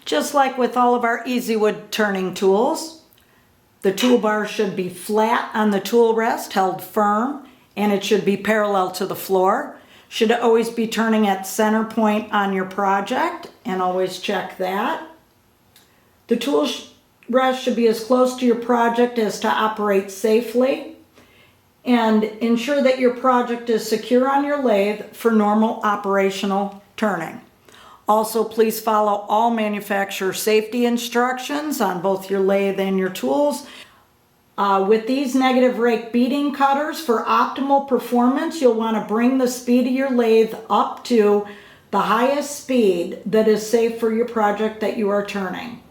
Just like with all of our EasyWood turning tools, the toolbar should be flat on the tool rest, held firm, and it should be parallel to the floor. Should always be turning at center point on your project, and always check that. The tool rest should be as close to your project as to operate safely, and ensure that your project is secure on your lathe for normal operational turning. Also, please follow all manufacturer safety instructions on both your lathe and your tools. With these negative rake beading cutters, for optimal performance, you'll want to bring the speed of your lathe up to the highest speed that is safe for your project that you are turning.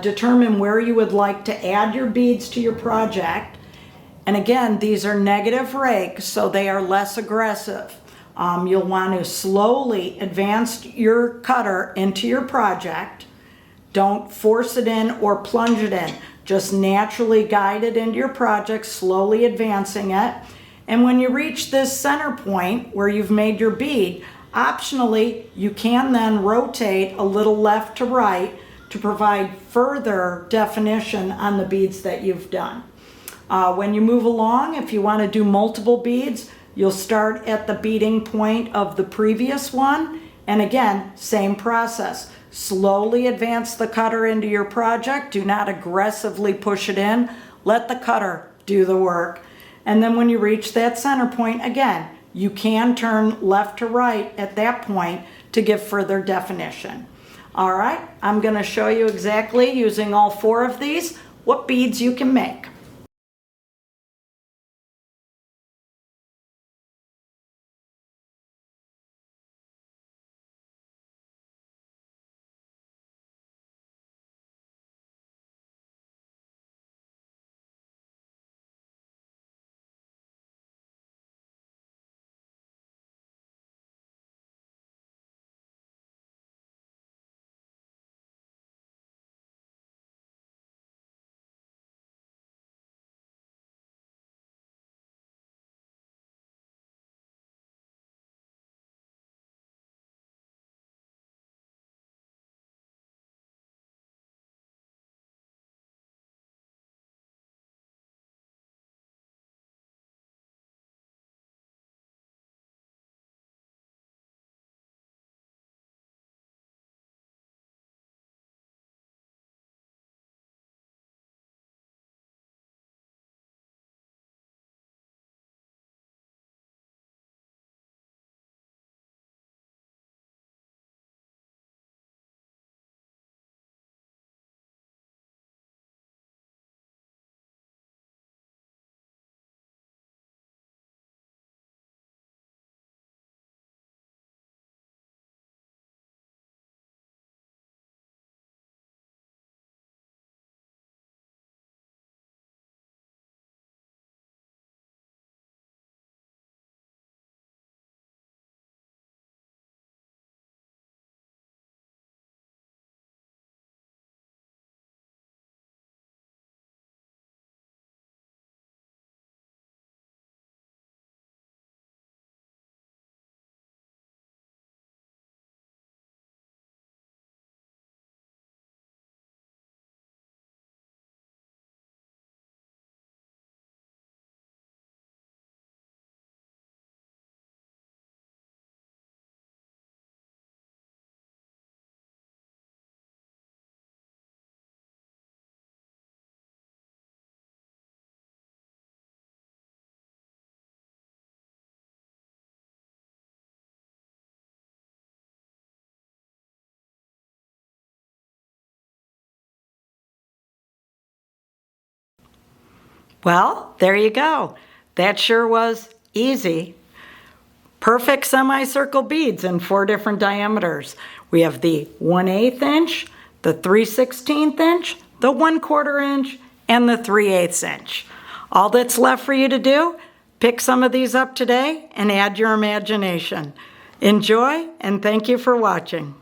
Determine where you would like to add your beads to your project. And again, these are negative rakes, so they are less aggressive. You'll want to slowly advance your cutter into your project. Don't force it in or plunge it in. Just naturally guide it into your project, slowly advancing it. And when you reach this center point where you've made your bead, optionally, you can then rotate a little left to right to provide further definition on the beads that you've done. When you move along, if you want to do multiple beads, you'll start at the beading point of the previous one. And again, same process. Slowly advance the cutter into your project. Do not aggressively push it in. Let the cutter do the work. And then when you reach that center point, again, you can turn left to right at that point to give further definition. All right, I'm going to show you exactly, using all 4 of these, what beads you can make. Well, there you go. That sure was easy. Perfect semicircle beads in 4 different diameters. We have the 1/8 inch, the 3/16 inch, the 1/4 inch, and the 3/8 inch. All that's left for you to do, pick some of these up today and add your imagination. Enjoy, and thank you for watching.